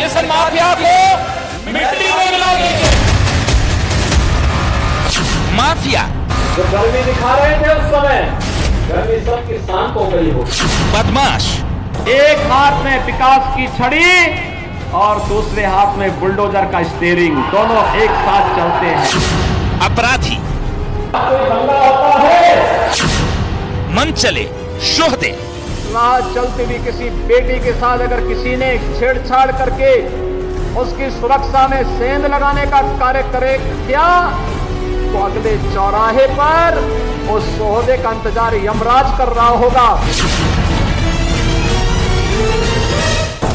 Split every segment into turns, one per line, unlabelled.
इस माफिया को मिट्टी में मिला देंगे।
माफिया
जो गर्मी दिखा रहे थे उस समय, गर्मी सब की शांत हो गई हो।
बदमाश
एक हाथ में विकास की छड़ी और दूसरे हाथ में बुलडोजर का स्टीयरिंग, दोनों एक साथ चलते हैं।
अपराधी
कोई दंगा होता है,
मन चले शोहदे,
राह चलती हुई किसी बेटी के साथ अगर किसी ने छेड़छाड़ करके उसकी सुरक्षा में सेंध लगाने का कार्य करे क्या, तो अगले चौराहे पर उस सोहदे का इंतजार यमराज कर रहा होगा।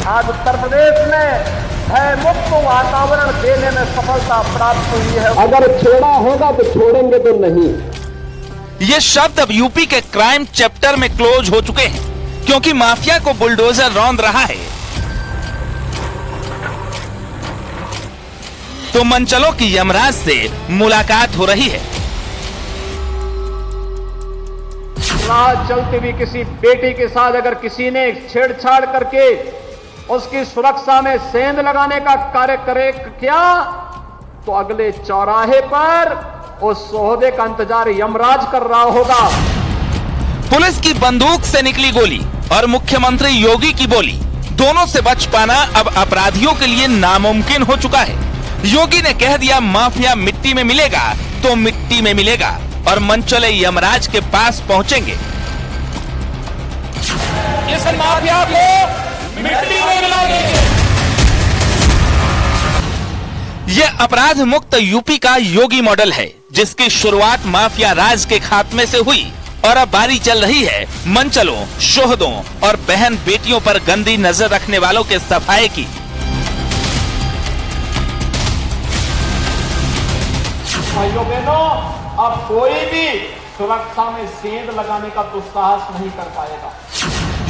आज उत्तर प्रदेश में भय मुक्त वातावरण देने में सफलता प्राप्त हुई है। अगर छोड़ा होगा तो छोड़ेंगे तो नहीं।
ये शब्द अब यूपी के क्राइम चैप्टर में क्लोज हो चुके हैं, क्योंकि माफिया को बुलडोजर रौंद रहा है। तो मनचलों की यमराज से मुलाकात हो रही है।
राह चलती हुई किसी बेटी के साथ अगर किसी ने छेड़छाड़ करके उसकी सुरक्षा में सेंध लगाने का कार्य करे क्या, तो अगले चौराहे पर उस सोहदे का इंतजार यमराज कर रहा होगा।
पुलिस की बंदूक से निकली गोली और मुख्यमंत्री योगी की बोली, दोनों से बच पाना अब अपराधियों के लिए नामुमकिन हो चुका है। योगी ने कह दिया मिट्टी में मिलेगा तो मिट्टी में मिलेगा, और मनचले यमराज के पास पहुंचेंगे।
इस माफिया को मिट्टी में मिला देंगे।
ये अपराध मुक्त यूपी का योगी मॉडल है, जिसकी शुरुआत माफिया राज के खात्मे से हुई और अब बारी चल रही है मनचलों, शोहदों और बहन बेटियों पर गंदी नजर रखने वालों के सफाए की।
भाइयों बहनों, अब कोई भी सुरक्षा में सेंध लगाने का दुस्साहस नहीं कर पाएगा।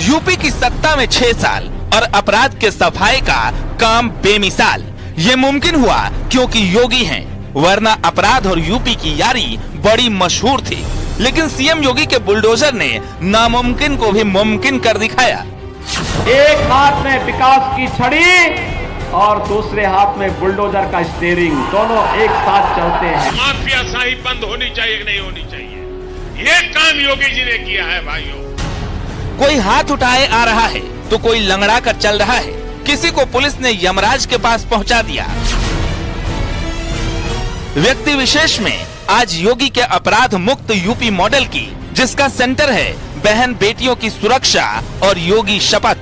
यूपी की सत्ता में 6 साल और अपराध के सफाई का काम बेमिसाल। ये मुमकिन हुआ क्योंकि योगी हैं, वरना अपराध और यूपी की यारी बड़ी मशहूर थी। लेकिन सीएम योगी के बुलडोजर ने नामुमकिन को भी मुमकिन कर दिखाया।
एक हाथ में विकास की छड़ी और दूसरे हाथ में बुलडोजर का स्टीयरिंग, दोनों एक साथ चलते हैं।
माफिया शाही बंद होनी चाहिए कि नहीं होनी चाहिए, ये काम योगी जी ने किया है भाइयों।
कोई हाथ उठाए आ रहा है तो कोई लंगड़ा कर चल रहा है। किसी को पुलिस ने यमराज के पास पहुंचा दिया। व्यक्ति विशेष में आज योगी के अपराध मुक्त यूपी मॉडल की, जिसका सेंटर है बहन बेटियों की सुरक्षा और योगी शपथ।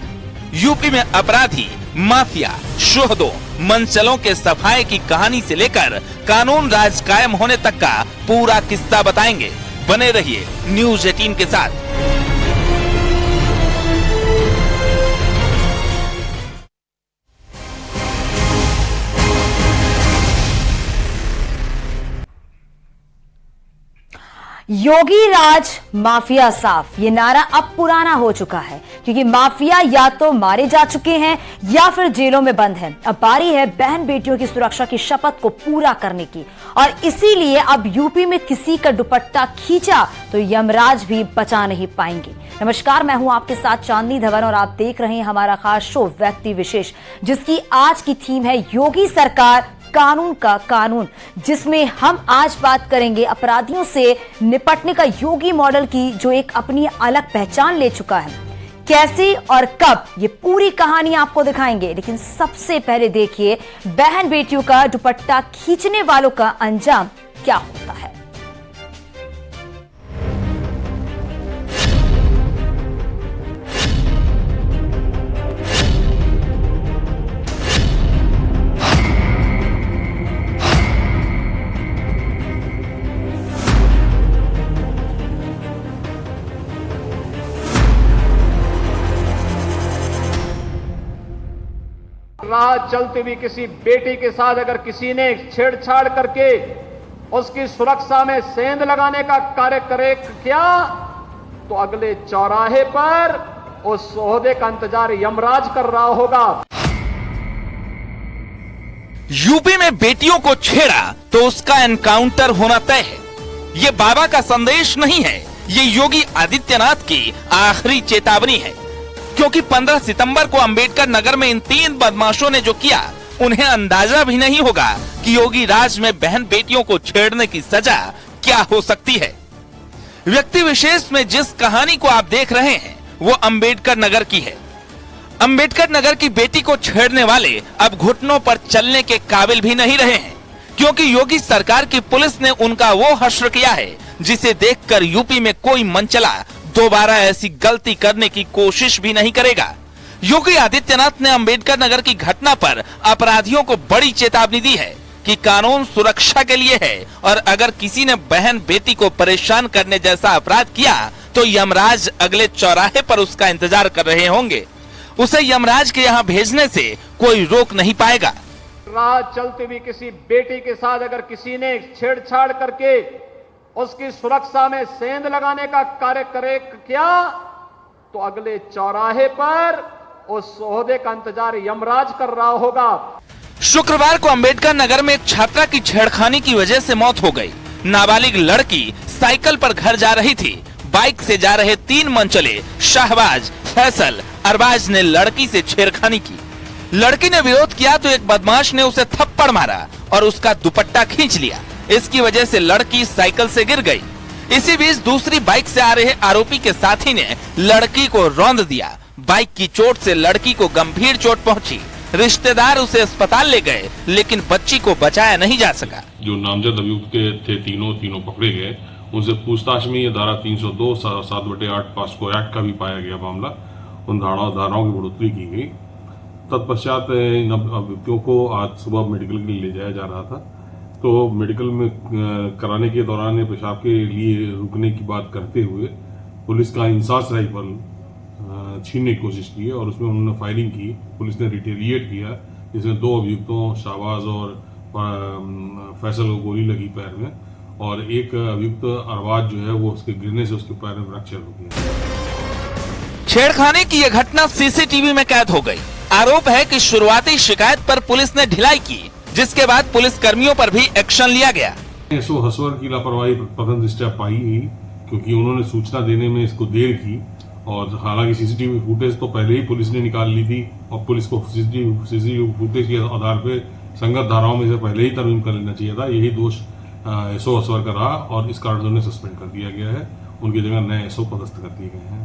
यूपी में अपराधी, माफिया, शोहदों, मनचलों के सफाई की कहानी से लेकर कानून राज कायम होने तक का पूरा किस्सा बताएंगे। बने रहिए न्यूज़ 18 के साथ।
योगी राज माफिया साफ, ये नारा अब पुराना हो चुका है, क्योंकि माफिया या तो मारे जा चुके हैं या फिर जेलों में बंद हैं। अब बारी है बहन बेटियों की सुरक्षा की शपथ को पूरा करने की, और इसीलिए अब यूपी में किसी का दुपट्टा खींचा तो यमराज भी बचा नहीं पाएंगे। नमस्कार, मैं हूं आपके साथ चांदनी धवन और आप देख रहे हैं हमारा खास शो व्यक्ति विशेष, जिसकी आज की थीम है योगी सरकार कानून का कानून, जिसमें हम आज बात करेंगे अपराधियों से निपटने का योगी मॉडल की, जो एक अपनी अलग पहचान ले चुका है। कैसे और कब, ये पूरी कहानी आपको दिखाएंगे। लेकिन सबसे पहले देखिए बहन बेटियों का दुपट्टा खींचने वालों का अंजाम क्या होता है।
राह चलती हुई किसी बेटी के साथ अगर किसी ने छेड़छाड़ करके उसकी सुरक्षा में सेंध लगाने का कार्य करे क्या, तो अगले चौराहे पर उस सोहदे का इंतजार यमराज कर रहा होगा।
यूपी में बेटियों को छेड़ा तो उसका एनकाउंटर होना तय है। ये बाबा का संदेश नहीं है, ये योगी आदित्यनाथ की आखिरी चेतावनी है। क्योंकि 15 सितंबर को अंबेडकर नगर में इन 3 बदमाशों ने जो किया, उन्हें अंदाजा भी नहीं होगा कि योगी राज में बहन बेटियों को छेड़ने की सजा क्या हो सकती है। व्यक्ति विशेष में जिस कहानी को आप देख रहे हैं वो अंबेडकर नगर की है। अंबेडकर नगर की बेटी को छेड़ने वाले अब घुटनों पर चलने के काबिल भी नहीं रहे हैं, क्योंकि योगी सरकार की पुलिस ने उनका वो हश्र किया है जिसे देखकर यूपी में कोई मनचला दोबारा ऐसी गलती करने की कोशिश भी नहीं करेगा। योगी आदित्यनाथ ने अंबेडकर नगर की घटना पर अपराधियों को बड़ी चेतावनी दी है कि कानून सुरक्षा के लिए है और अगर किसी ने बहन बेटी को परेशान करने जैसा अपराध किया तो यमराज अगले चौराहे पर उसका इंतजार कर रहे होंगे। उसे यमराज के यहाँ भेजने से कोई रोक नहीं पाएगा।
राह चलते हुए किसी बेटी के साथ अगर किसी ने छेड़छाड़ करके उसकी सुरक्षा में सेंध लगाने का कार्य करे क्या तो अगले चौराहे पर उस ओहदे का इंतजार यमराज कर रहा होगा।
शुक्रवार को अंबेडकर नगर में एक छात्रा की छेड़खानी की वजह से मौत हो गई। नाबालिग लड़की साइकिल पर घर जा रही थी। बाइक से जा रहे 3 मनचले शाहबाज, फैसल, अरबाज ने लड़की से छेड़खानी की। लड़की ने विरोध किया तो एक बदमाश ने उसे थप्पड़ मारा और उसका दुपट्टा खींच लिया। इसकी वजह से लड़की साइकिल से गिर गई। इसी बीच दूसरी बाइक से आ रहे आरोपी के साथी ने लड़की को रौंद दिया। बाइक की चोट से लड़की को गंभीर चोट पहुंची। रिश्तेदार उसे अस्पताल ले गए, लेकिन बच्ची को बचाया नहीं जा सका।
जो नामजद अभियुक्त के थे तीनों पकड़े गए। उनसे पूछताछ में ये धारा 302 7/8 पास्को एक्ट का भी पाया गया मामला। उन धाराओं की बढ़ोतरी की गई। तत्पश्चात इन अभियुक्तों को आज सुबह मेडिकल के लिए ले जाया जा रहा था। तो मेडिकल में कराने के दौरान पेशाब के लिए रुकने की बात करते हुए पुलिस का इंसास राइफल छीनने की कोशिश की और उसमें उन्होंने फायरिंग की। पुलिस ने रिटेलिएट किया, जिसमें 2 अभियुक्तों शाहबाज और फैसल को गोली लगी पैर में और एक अभियुक्त अरबाज जो है वो उसके गिरने से उसके पैर में फ्रैक्चर हो गया।
छेड़खानी की यह घटना सीसीटीवी में कैद हो गई। आरोप है कि शुरुआती शिकायत पर पुलिस ने ढिलाई की, जिसके बाद पुलिस कर्मियों पर भी एक्शन लिया गया।
एसओ हसवर की लापरवाही प्रथम दृष्टया पाई ही, क्योंकि उन्होंने सूचना देने में इसको देर की और हालांकि सीसीटीवी फुटेज तो पहले ही पुलिस ने निकाल ली थी और पुलिस को सीसीटीवी फुटेज के आधार पर संगत धाराओं में से पहले ही तरमीम कर लेना चाहिए था। यही दोष एसओ हसवर का रहा और इस कारण उन्हें सस्पेंड कर दिया गया है। उनकी जगह नए एसओ पदस्थ कर दिए गए हैं।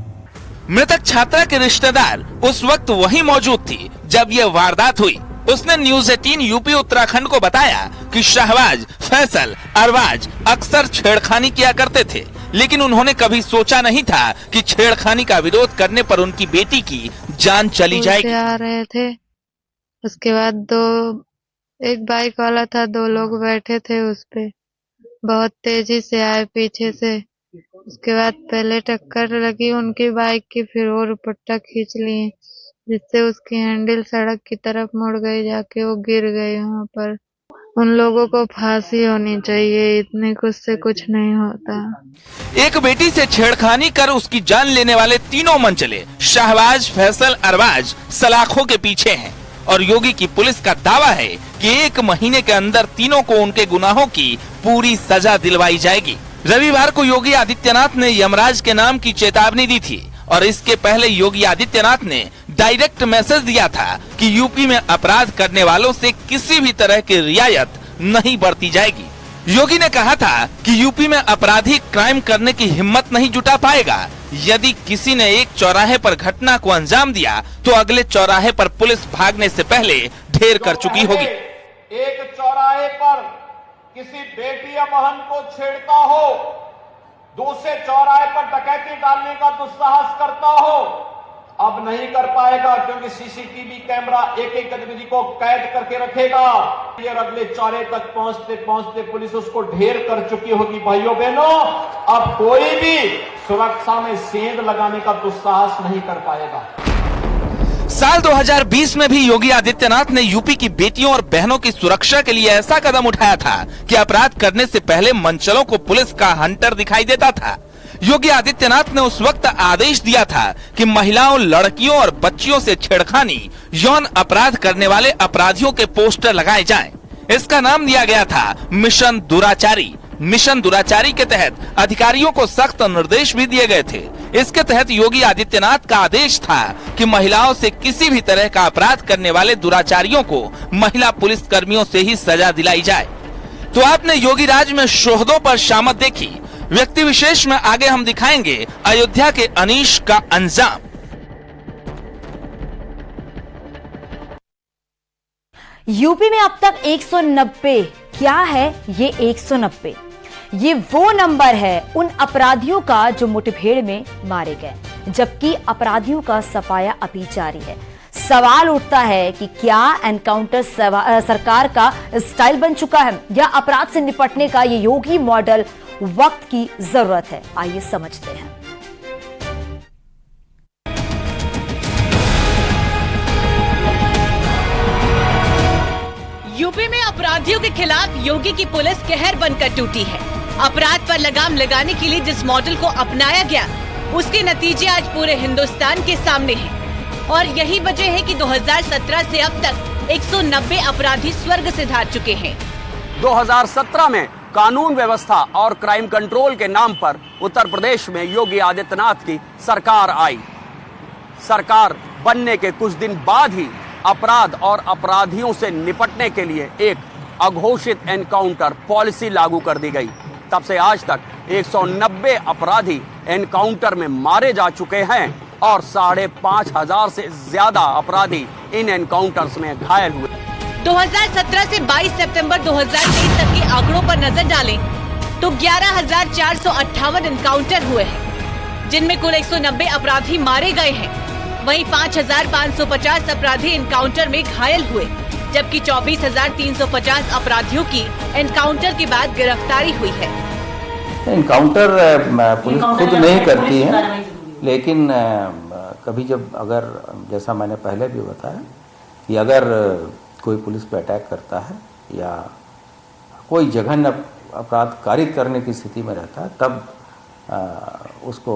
मृतक छात्रा के रिश्तेदार उस वक्त वहीं मौजूद थी जब यह वारदात हुई। उसने न्यूज़ 18 यूपी उत्तराखंड को बताया कि शाहबाज, फैसल, अरबाज अक्सर छेड़खानी किया करते थे, लेकिन उन्होंने कभी सोचा नहीं था कि छेड़खानी का विरोध करने पर उनकी बेटी की जान चली जाएगी।
आ रहे थे, उसके बाद एक बाइक वाला था, 2 लोग बैठे थे उस पे, बहुत तेजी से आए पीछे से। उसके बाद पहले टक्कर लगी उनकी बाइक की, फिर वो दुपट्टा खींच लिए, जिससे उसकी हैंडल सड़क की तरफ मुड़ गई, जाके वो गिर गई वहाँ पर। उन लोगों को फांसी होनी चाहिए, इतने कुछ से कुछ नहीं होता।
एक बेटी से छेड़खानी कर उसकी जान लेने वाले 3 मनचले शाहबाज, फैसल, अरबाज सलाखों के पीछे हैं और योगी की पुलिस का दावा है कि 1 महीने के अंदर तीनों को उनके गुनाहों की पूरी सजा दिलवाई जाएगी। रविवार को योगी आदित्यनाथ ने यमराज के नाम की चेतावनी दी थी और इसके पहले योगी आदित्यनाथ ने डायरेक्ट मैसेज दिया था कि यूपी में अपराध करने वालों से किसी भी तरह की रियायत नहीं बरती जाएगी। योगी ने कहा था कि यूपी में अपराधी क्राइम करने की हिम्मत नहीं जुटा पाएगा। यदि किसी ने एक चौराहे पर घटना को अंजाम दिया तो अगले चौराहे पर पुलिस भागने से पहले ढेर कर चुकी होगी।
एक चौराहे पर किसी बेटी या बहन को छेड़ता हो, दूसरे चौराहे पर डकैती डालने का दुस्साहस करता हो, अब नहीं कर पाएगा, क्योंकि सीसीटीवी कैमरा एक गतिविधि को कैद करके रखेगा। और अगले चौराहे तक पहुंचते पहुंचते पुलिस उसको ढेर कर चुकी होगी। भाइयों बहनों, अब कोई भी सुरक्षा में सेंध लगाने का दुस्साहस नहीं कर पाएगा।
साल 2020 में भी योगी आदित्यनाथ ने यूपी की बेटियों और बहनों की सुरक्षा के लिए ऐसा कदम उठाया था कि अपराध करने से पहले मनचलों को पुलिस का हंटर दिखाई देता था। योगी आदित्यनाथ ने उस वक्त आदेश दिया था कि महिलाओं, लड़कियों और बच्चियों से छेड़खानी, यौन अपराध करने वाले अपराधियों के पोस्टर लगाए जाएं। इसका नाम दिया गया था मिशन दुराचारी। मिशन दुराचारी के तहत अधिकारियों को सख्त निर्देश भी दिए गए थे इसके तहत योगी आदित्यनाथ का आदेश था कि महिलाओं से किसी भी तरह का अपराध करने वाले दुराचारियों को महिला पुलिस कर्मियों से ही सजा दिलाई जाए। तो आपने योगी राज में शोहदों पर शामत देखी। व्यक्ति विशेष में आगे हम दिखाएंगे अयोध्या के अनीश का अंजाम।
यूपी में अब तक 190। क्या है ये 190? ये वो नंबर है उन अपराधियों का जो मुठभेड़ में मारे गए, जबकि अपराधियों का सफाया अभी जारी है। सवाल उठता है कि क्या एनकाउंटर सरकार का स्टाइल बन चुका है या अपराध से निपटने का ये योगी मॉडल वक्त की जरूरत है? आइए समझते हैं।
यूपी में अपराधियों के खिलाफ योगी की पुलिस कहर बनकर टूटी है। अपराध पर लगाम लगाने के लिए जिस मॉडल को अपनाया गया, उसके नतीजे आज पूरे हिंदुस्तान के सामने हैं। और यही वजह है कि 2017 से अब तक 190 अपराधी स्वर्ग से धार चुके हैं।
2017 में कानून व्यवस्था और क्राइम कंट्रोल के नाम पर उत्तर प्रदेश में योगी आदित्यनाथ की सरकार आई। सरकार बनने के कुछ दिन बाद ही अपराध और अपराधियों से निपटने के लिए एक अघोषित एनकाउंटर पॉलिसी लागू कर दी गई। तब से आज तक 190 अपराधी एनकाउंटर में मारे जा चुके हैं और 5,500 से ज्यादा अपराधी इन एनकाउंटर्स में घायल हुए।
2017 से 22 सितंबर 2023 तक के आंकड़ों पर नजर डालें तो 11,458 एनकाउंटर हुए हैं, जिनमें कुल 190 अपराधी मारे गए हैं। वहीं 5,550 अपराधी एनकाउंटर में घायल हुए, जबकि 24,350 अपराधियों की एनकाउंटर के बाद गिरफ्तारी हुई है।
एनकाउंटर पुलिस खुद नहीं करती है, लेकिन कभी जब अगर, जैसा मैंने पहले भी बताया, कि अगर कोई पुलिस पे अटैक करता है या कोई जघन्य अपराध कारित करने की स्थिति में रहता है, तब उसको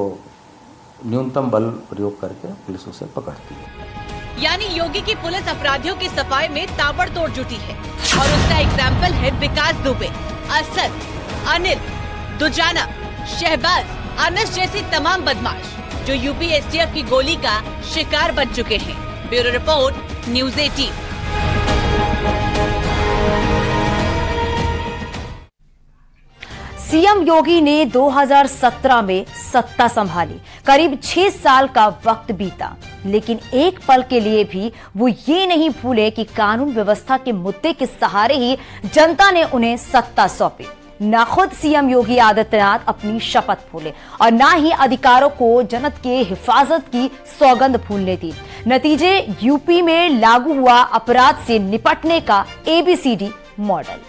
न्यूनतम बल प्रयोग करके पुलिस उसे पकड़ती है।
यानी योगी की पुलिस अपराधियों की सफाई में ताबड़तोड़ जुटी है। और उसका एग्जाम्पल है विकास दुबे, असद, अनिल, दुजाना, शहबाज, अनस जैसे तमाम बदमाश जो यूपी एसटीएफ की गोली का शिकार बन चुके हैं। Bureau report, news 18।
सीएम योगी ने 2017 में सत्ता संभाली। करीब 6 साल का वक्त बीता, लेकिन एक पल के लिए भी वो ये नहीं भूले कि कानून व्यवस्था के मुद्दे के सहारे ही जनता ने उन्हें सत्ता सौंपी। ना खुद सीएम योगी आदित्यनाथ अपनी शपथ भूले और ना ही अधिकारों को जनता के हिफाजत की सौगंध भूलने दी। नतीजे यूपी में लागू हुआ अपराध से निपटने का ABCD मॉडल।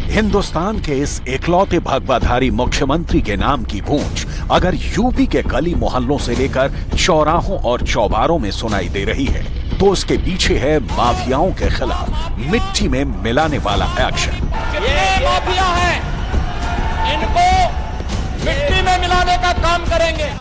हिंदुस्तान के इस इकलौते भगवाधारी मुख्यमंत्री के नाम की गूंज अगर यूपी के गली मोहल्लों से लेकर चौराहों और चौबारों में सुनाई दे रही है, तो उसके पीछे है माफियाओं के खिलाफ मिट्टी में मिलाने वाला एक्शन।
ये माफिया है, इनको मिट्टी में मिलाने का काम करेंगे।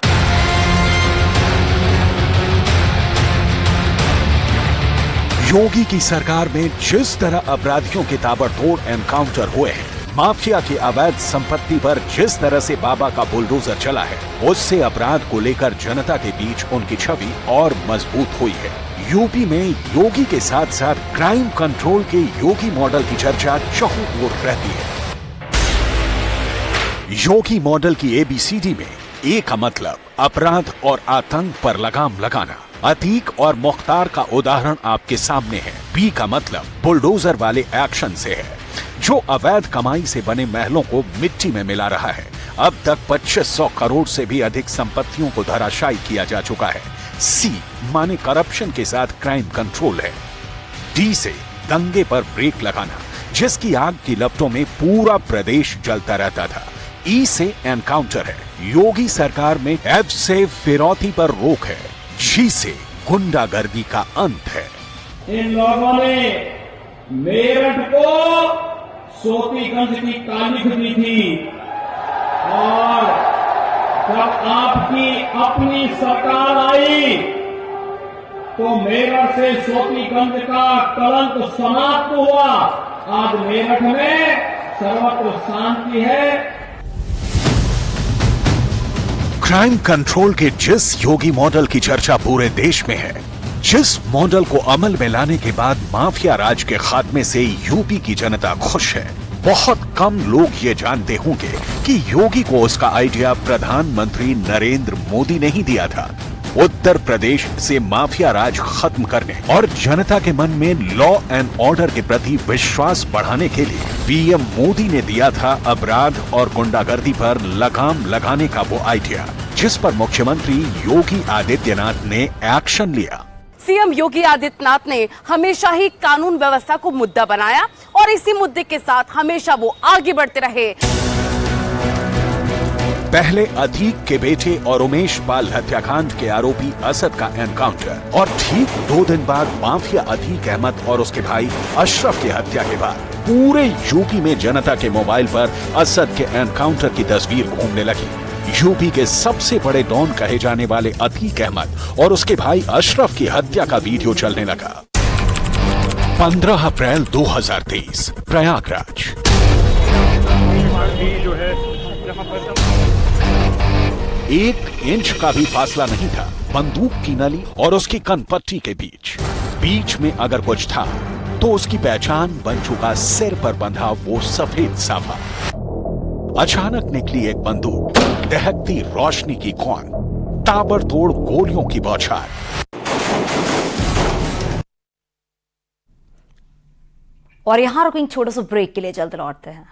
योगी की सरकार में जिस तरह अपराधियों के ताबड़तोड़ एनकाउंटर हुए हैं, माफिया की अवैध संपत्ति पर जिस तरह से बाबा का बुलडोजर चला है, उससे अपराध को लेकर जनता के बीच उनकी छवि और मजबूत हुई है। यूपी में योगी के साथ साथ क्राइम कंट्रोल के योगी मॉडल की चर्चा चहुं ओर रहती है। योगी मॉडल की ABCD में A का मतलब अपराध और आतंक पर लगाम लगाना। अतीक और मुख्तार का उदाहरण आपके सामने है। B का मतलब बुलडोजर वाले एक्शन से है, जो अवैध कमाई से बने महलों को मिट्टी में मिला रहा है। अब तक 2500 करोड़ से भी अधिक संपत्तियों को धराशायी किया जा चुका है। C माने करप्शन के साथ क्राइम कंट्रोल है। D से दंगे पर ब्रेक लगाना, जिसकी आग की लपटों में पूरा प्रदेश जलता रहता था। E से एनकाउंटर है, योगी सरकार में F से फिरौती पर रोक है। G से गुंडागर्दी का अंत है।
इन लोगों ने मेरठ को सोतीगंज की तारीख दी थी और जब आपकी अपनी सरकार आई तो मेरठ से सोतीगंज का कलंक समाप्त हुआ। आज मेरठ में सर्वत्र शांति है।
क्राइम कंट्रोल के जिस योगी मॉडल की चर्चा पूरे देश में है, जिस मॉडल को अमल में लाने के बाद माफिया राज के खात्मे से यूपी की जनता खुश है, बहुत कम लोग ये जानते होंगे कि योगी को उसका आइडिया प्रधानमंत्री नरेंद्र मोदी ने ही दिया था। उत्तर प्रदेश से माफिया राज खत्म करने और जनता के मन में लॉ एंड ऑर्डर के प्रति विश्वास बढ़ाने के लिए पीएम मोदी ने दिया था अपराध और गुंडागर्दी पर लगाम लगाने का वो आइडिया, जिस पर मुख्यमंत्री योगी आदित्यनाथ ने एक्शन लिया।
सीएम योगी आदित्यनाथ ने हमेशा ही कानून व्यवस्था को मुद्दा बनाया और इसी मुद्दे के साथ हमेशा वो आगे बढ़ते रहे।
पहले अतीक के बेटे और उमेश पाल हत्याकांड के आरोपी असद का एनकाउंटर और ठीक 2 दिन बाद माफिया अतीक अहमद और उसके भाई अशरफ की हत्या के बाद पूरे यूपी में जनता के मोबाइल पर असद के एनकाउंटर की तस्वीर घूमने लगी। यूपी के सबसे बड़े डॉन कहे जाने वाले अतीक अहमद और उसके भाई अशरफ की हत्या का वीडियो चलने लगा। 15 अप्रैल 2023 प्रयागराज। एक इंच का भी फासला नहीं था बंदूक की नली और उसकी कनपट्टी के बीच में अगर कुछ था तो उसकी पहचान बन चुका सिर पर बंधा वो सफेद साफा। अचानक निकली एक बंदूक, दहकती रोशनी की कौन, ताबड़तोड़ गोलियों की बौछार।
और यहां रुकेंगे छोटे से ब्रेक के लिए, जल्द लौटते हैं।